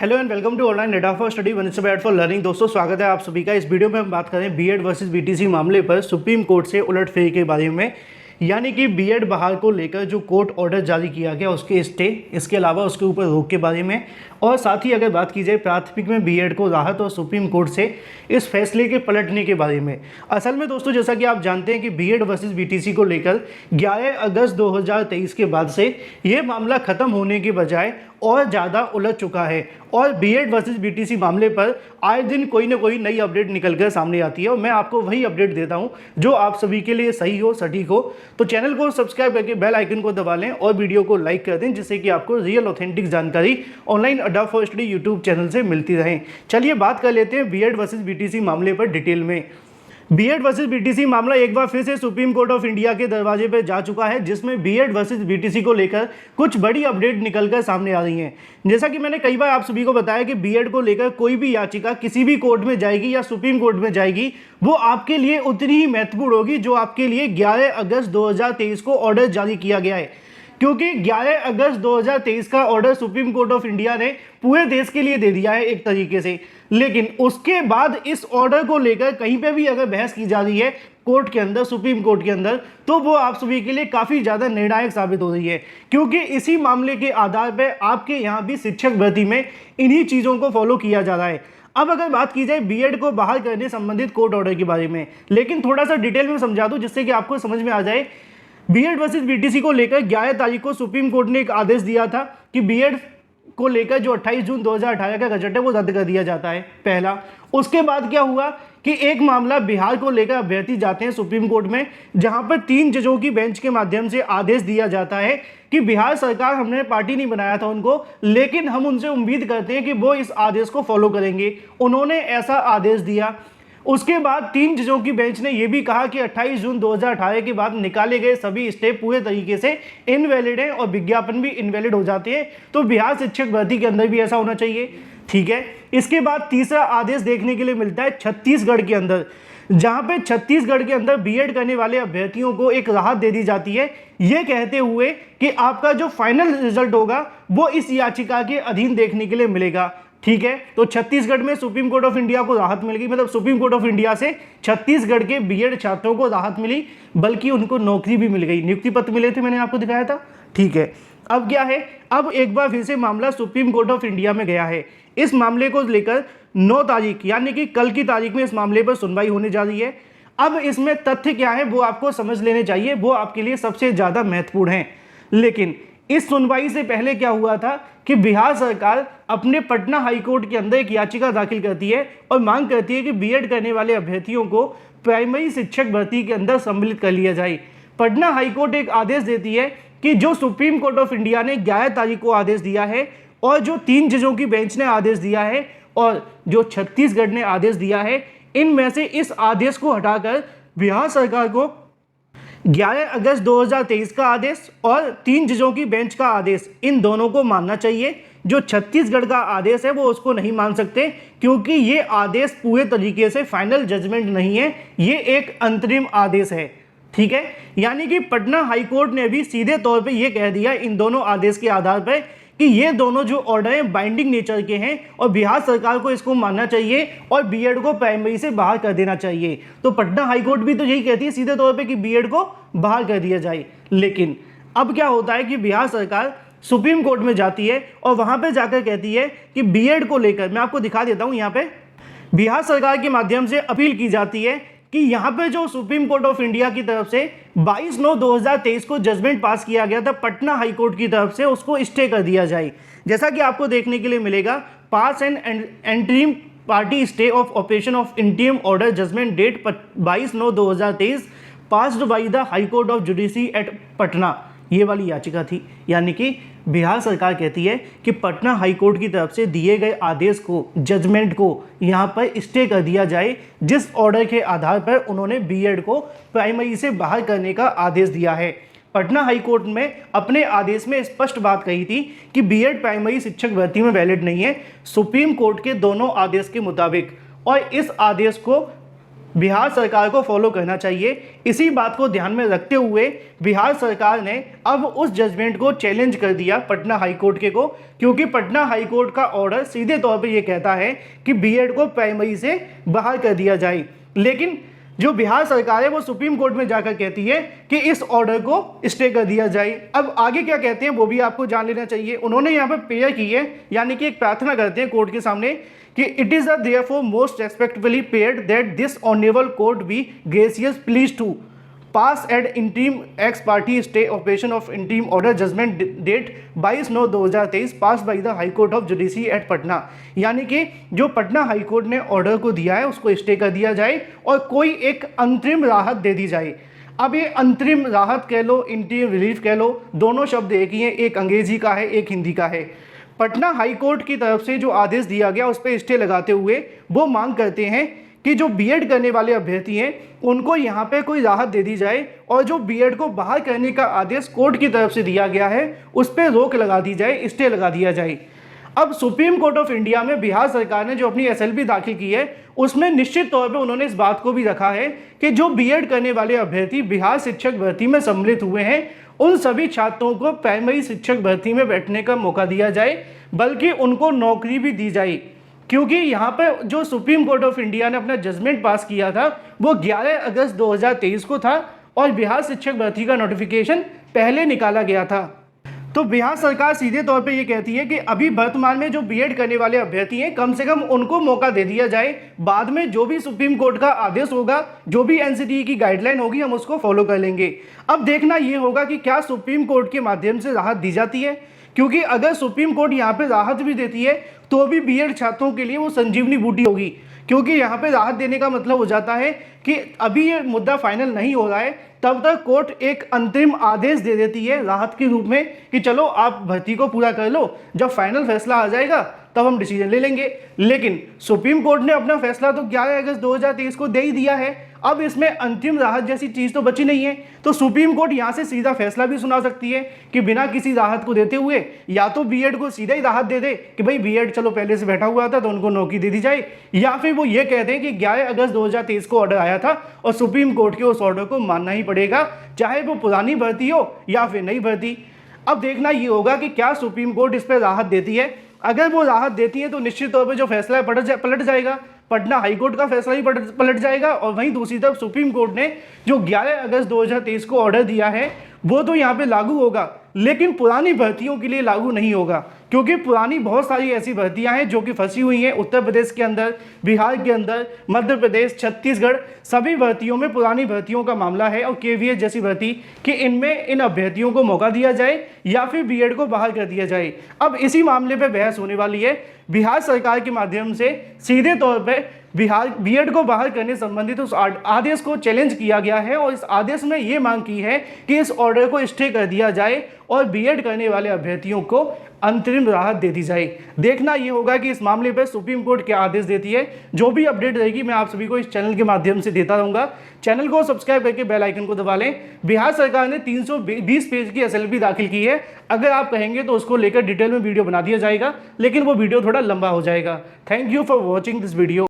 Hello and welcome to online data for study one step for learning. दोस्तों स्वागत है आप सभी का। इस वीडियो में हम बात करें बीएड वर्सेस बीटीसी मामले पर सुप्रीम कोर्ट से उलटफेर के बारे में, यानी कि बीएड बहाल को लेकर जो कोर्ट ऑर्डर जारी किया गया उसके स्टे, इसके अलावा उसके ऊपर रोक के बारे में, और साथ ही अगर बात की जाए प्राथमिक में बीएड को राहत और सुप्रीम कोर्ट से इस फैसले के पलटने के बारे में। असल में दोस्तों जैसा कि आप जानते हैं कि बीएड वर्सेस बीटीसी को लेकर 11 अगस्त 2023 के बाद से ये मामला खत्म होने के बजाय और ज़्यादा उलझ चुका है और बीएड वर्सेस बीटीसी मामले पर आए दिन कोई ना कोई नई अपडेट निकल कर सामने आती है और मैं आपको वही अपडेट देता हूं जो आप सभी के लिए सही हो, सटीक हो। तो चैनल को सब्सक्राइब करके बेल आइकन को दबा लें और वीडियो को लाइक कर दें, जिससे कि आपको रियल ऑथेंटिक जानकारी ऑनलाइन अड्डा फॉर स्टडी यूट्यूब चैनल से मिलती रहे। चलिए बात कर लेते हैं बीएड वर्सेस बीटीसी मामले पर डिटेल में। बीएड वर्सेस बीटीसी मामला एक बार फिर से सुप्रीम कोर्ट ऑफ इंडिया के दरवाजे पर जा चुका है, जिसमें बीएड वर्सेस बीटीसी को लेकर कुछ बड़ी अपडेट निकलकर सामने आ रही हैं। जैसा कि मैंने कई बार आप सभी को बताया कि बीएड को लेकर कोई भी याचिका किसी भी कोर्ट में जाएगी या सुप्रीम कोर्ट में जाएगी, वो आपके लिए उतनी ही महत्वपूर्ण होगी जो आपके लिए 11 अगस्त 2023 को ऑर्डर जारी किया गया है। क्योंकि 11 अगस्त 2023 का order supreme court of India ने पूरे देश के लिए दे दिया है एक तरीके से, लेकिन उसके बाद इस ऑर्डर को लेकर कहीं पे भी अगर बहस की जा रही है कोर्ट के अंदर, सुप्रीम कोर्ट के अंदर, तो वो आप सभी के लिए काफ़ी ज़्यादा निर्णायक साबित हो रही है। क्योंकि इसी मामले के आधार पर आपके यहाँ भी शिक्षक भर्ती में इन्हीं चीज़ों को फॉलो किया जा रहा है। अब अगर बात की जाए बीएड को बहाल करने संबंधित कोर्ट ऑर्डर के बारे में, लेकिन थोड़ा सा डिटेल में समझा दूं जिससे कि आपको समझ में आ जाए। बीएड वर्सेस बीटीसी को लेकर 11 तारीख को सुप्रीम कोर्ट ने एक आदेश दिया था कि बीएड को लेकर जो 28 जून 2018 का गजट है वो रद्द कर दिया जाता है, पहला। उसके बाद क्या हुआ कि एक मामला बिहार को लेकर अभ्यर्थी जाते हैं सुप्रीम कोर्ट में, जहां पर 3 जजों की बेंच के माध्यम से आदेश दिया जाता है कि बिहार सरकार, हमने पार्टी नहीं बनाया था उनको, लेकिन हम उनसे उम्मीद करते हैं कि वो इस आदेश को फॉलो करेंगे। उन्होंने ऐसा आदेश दिया। उसके बाद 3 जजों की बेंच ने यह भी कहा कि 28 जून 2018 के बाद निकाले गए सभी स्टे पूरे तरीके से इनवैलिड हैं और विज्ञापन भी इनवैलिड हो जाते हैं, तो बिहार शिक्षक भर्ती के अंदर भी ऐसा होना चाहिए। ठीक है। इसके बाद तीसरा आदेश देखने के लिए मिलता है छत्तीसगढ़ के अंदर, जहां पे छत्तीसगढ़ के अंदर बीएड करने वाले अभ्यर्थियों को एक राहत दे दी जाती है, ये कहते हुए कि आपका जो फाइनल रिजल्ट होगा वो इस याचिका के अधीन देखने के लिए मिलेगा। ठीक है। तो छत्तीसगढ़ में सुप्रीम कोर्ट ऑफ इंडिया को राहत मिल गई, मतलब सुप्रीम कोर्ट ऑफ इंडिया से छत्तीसगढ़ के बीएड छात्रों को राहत मिली, बल्कि उनको नौकरी भी मिल गई, नियुक्ति पत्र मिले थे, मैंने आपको दिखाया था। ठीक है। अब क्या है, अब एक बार फिर से मामला सुप्रीम कोर्ट ऑफ इंडिया में गया है। इस मामले को लेकर 9 तारीख यानी कि कल की तारीख में इस मामले पर सुनवाई होने जा रही है। अब इसमें तथ्य क्या है वो आपको समझ लेने चाहिए, वो आपके लिए सबसे ज्यादा महत्वपूर्ण है। लेकिन इस सुनवाई से पहले क्या हुआ था कि बिहार सरकार अपने पटना हाईकोर्ट के अंदर एक याचिका दाखिल करती है और मांग करती है कि बीएड करने वाले अभ्यर्थियों को प्राइमरी शिक्षक भर्ती के अंदर सम्मिलित कर लिया जाए। पटना हाईकोर्ट एक आदेश देती है कि जो सुप्रीम कोर्ट ऑफ इंडिया ने 11 तारीख को आदेश दिया है और जो 3 जजों की बेंच ने आदेश दिया है और जो छत्तीसगढ़ ने आदेश दिया है, इनमें से इस आदेश को हटाकर बिहार सरकार को 11 अगस्त 2023 का आदेश और 3 जजों की बेंच का आदेश, इन दोनों को मानना चाहिए। जो छत्तीसगढ़ का आदेश है वो उसको नहीं मान सकते, क्योंकि ये आदेश पूरे तरीके से फाइनल जजमेंट नहीं है, ये एक अंतरिम आदेश है। ठीक है। यानी कि पटना हाईकोर्ट ने भी सीधे तौर पे ये कह दिया इन दोनों आदेश के आधार पर कि ये दोनों जो ऑर्डर हैं बाइंडिंग नेचर के हैं और बिहार सरकार को इसको मानना चाहिए और बीएड को प्राइमरी से बाहर कर देना चाहिए। तो पटना हाईकोर्ट भी तो यही कहती है सीधे तौर पे कि बीएड को बाहर कर दिया जाए। लेकिन अब क्या होता है कि बिहार सरकार सुप्रीम कोर्ट में जाती है और वहां पे जाकर कहती है कि बीएड को लेकर, मैं आपको दिखा देता हूं, यहाँ पे बिहार सरकार के माध्यम से अपील की जाती है कि यहाँ पे जो सुप्रीम कोर्ट ऑफ इंडिया की तरफ से 22/9/2023 को जजमेंट पास किया गया था पटना हाईकोर्ट की तरफ से, उसको स्टे कर दिया जाए। जैसा कि आपको देखने के लिए मिलेगा, pass and interim party stay of operation of interim order judgment date 22/9/2023 passed by the high court of judiciary at Patna, ये वाली याचिका थी। यानी कि बिहार सरकार कहती है कि पटना हाईकोर्ट की तरफ से दिए गए आदेश को, जजमेंट को यहाँ पर स्टे कर दिया जाए, जिस ऑर्डर के आधार पर उन्होंने बीएड को प्राइमरी से बाहर करने का आदेश दिया है। पटना हाईकोर्ट में अपने आदेश में स्पष्ट बात कही थी कि बीएड प्राइमरी शिक्षक भर्ती में वैलिड नहीं है, सुप्रीम कोर्ट के दोनों आदेश के मुताबिक, और इस आदेश को बिहार सरकार को फॉलो करना चाहिए। इसी बात को ध्यान में रखते हुए बिहार सरकार ने अब उस जजमेंट को चैलेंज कर दिया पटना हाई कोर्ट के को, क्योंकि पटना हाई कोर्ट का ऑर्डर सीधे तौर पे ये कहता है कि बीएड को प्राइमरी से बाहर कर दिया जाए। लेकिन जो बिहार सरकार है वो सुप्रीम कोर्ट में जाकर कहती है कि इस ऑर्डर को स्टे कर दिया जाए। अब आगे क्या कहते हैं वो भी आपको जान लेना चाहिए। उन्होंने यहाँ पर प्रेयर की है, यानी कि एक प्रार्थना करते हैं कोर्ट के सामने कि it is therefore most respectfully prayed that this honourable court be gracious please to pass ad interim ex parte stay operation of interim order judgment date 22/9/2023 pass by the high court of judiciary at Patna. यानी कि जो Patna high court ने order को दिया है उसको stay कर दिया जाए और कोई एक अंतरिम राहत दे दी जाए। अब ये अंतरिम राहत कह लो, इंटीरिम रिलीफ कह लो, दोनों शब्द एक ही हैं, एक अंग्रेजी का है एक हिंदी का है। पटना हाई कोर्ट की तरफ से जो आदेश दिया गया उस पर स्टे लगाते हुए वो मांग करते हैं कि जो बीएड करने वाले अभ्यर्थी हैं उनको यहाँ पे कोई राहत दे दी जाए और जो बीएड को बाहर करने का आदेश कोर्ट की तरफ से दिया गया है उस पर रोक लगा दी जाए, स्टे लगा दिया जाए। अब सुप्रीम कोर्ट ऑफ इंडिया में बिहार सरकार ने जो अपनी एसएलपी दाखिल की है उसमें निश्चित तौर पे उन्होंने इस बात को भी रखा है कि जो बीएड करने वाले अभ्यर्थी बिहार शिक्षक भर्ती में सम्मिलित हुए हैं उन सभी छात्रों को प्राइमरी शिक्षक भर्ती में बैठने का मौका दिया जाए, बल्कि उनको नौकरी भी दी जाए। क्योंकि यहाँ पर जो सुप्रीम कोर्ट ऑफ इंडिया ने अपना जजमेंट पास किया था वो 11 अगस्त 2023 को था और बिहार शिक्षक भर्ती का नोटिफिकेशन पहले निकाला गया था। तो बिहार सरकार सीधे तौर पे ये कहती है कि अभी वर्तमान में जो बीएड करने वाले अभ्यर्थी हैं कम से कम उनको मौका दे दिया जाए, बाद में जो भी सुप्रीम कोर्ट का आदेश होगा, जो भी एनसीटीई की गाइडलाइन होगी हम उसको फॉलो कर लेंगे। अब देखना ये होगा कि क्या सुप्रीम कोर्ट के माध्यम से राहत दी जाती है, क्योंकि अगर सुप्रीम कोर्ट यहाँ पे राहत भी देती है तो भी बीएड छात्रों के लिए वो संजीवनी बूटी होगी, क्योंकि यहाँ पे राहत देने का मतलब हो जाता है कि अभी ये मुद्दा फाइनल नहीं हो रहा है तब तक कोर्ट एक अंतरिम आदेश दे देती है राहत के रूप में कि चलो आप भर्ती को पूरा कर लो, जब फाइनल फैसला आ जाएगा तब हम डिसीजन ले लेंगे। लेकिन सुप्रीम कोर्ट ने अपना फैसला तो 11 अगस्त 2023 को दे ही दिया है, अब इसमें अंतिम राहत जैसी चीज़ तो बची नहीं है। तो सुप्रीम कोर्ट यहाँ से सीधा फैसला भी सुना सकती है कि बिना किसी राहत को देते हुए या तो बीएड को सीधा ही राहत दे दे कि भाई बीएड चलो पहले से बैठा हुआ था तो उनको नौकरी दे दी जाए, या फिर वो ये कहते हैं कि 11 अगस्त 2023 को ऑर्डर आया था और सुप्रीम कोर्ट के उस ऑर्डर को मानना ही पड़ेगा, चाहे वो पुरानी भर्ती हो या फिर नई भर्ती। अब देखना ये होगा कि क्या सुप्रीम कोर्ट इस पर राहत देती है। अगर वो राहत देती है तो निश्चित तौर पर जो फैसला है पलट जाएगा, पटना हाईकोर्ट का फैसला ही पलट जाएगा। और वहीं दूसरी तरफ सुप्रीम कोर्ट ने जो 11 अगस्त 2023 को ऑर्डर दिया है वो तो यहाँ पे लागू होगा, लेकिन पुरानी भर्तियों के लिए लागू नहीं होगा, क्योंकि पुरानी बहुत सारी ऐसी भर्तियां हैं जो कि फंसी हुई हैं उत्तर प्रदेश के अंदर, बिहार के अंदर, मध्य प्रदेश, छत्तीसगढ़, सभी भर्तियों में पुरानी भर्तियों का मामला है। और केवीएस जैसी भर्ती कि इनमें इन अभ्यर्थियों को मौका दिया जाए या फिर बीएड को बाहर कर दिया जाए। अब इसी मामले पर बहस होने वाली है। बिहार सरकार के माध्यम से सीधे तौर पर बिहार बीएड को बाहर करने संबंधित उस आदेश को चैलेंज किया गया है और इस आदेश में ये मांग की है कि इस ऑर्डर को स्टे कर दिया जाए और बीएड करने वाले अभ्यर्थियों को अंतरिम राहत दे दी जाए। देखना ये होगा कि इस मामले पर सुप्रीम कोर्ट क्या आदेश देती है। जो भी अपडेट रहेगी मैं आप सभी को इस चैनल के माध्यम से देता रहूंगा। चैनल को सब्सक्राइब करके बेल आइकन को दबा लें। बिहार सरकार ने 320 पेज की एसएलपी दाखिल की है, अगर आप कहेंगे तो उसको लेकर डिटेल में वीडियो बना दिया जाएगा, लेकिन वो वीडियो थोड़ा लंबा हो जाएगा। Thank you for watching this video.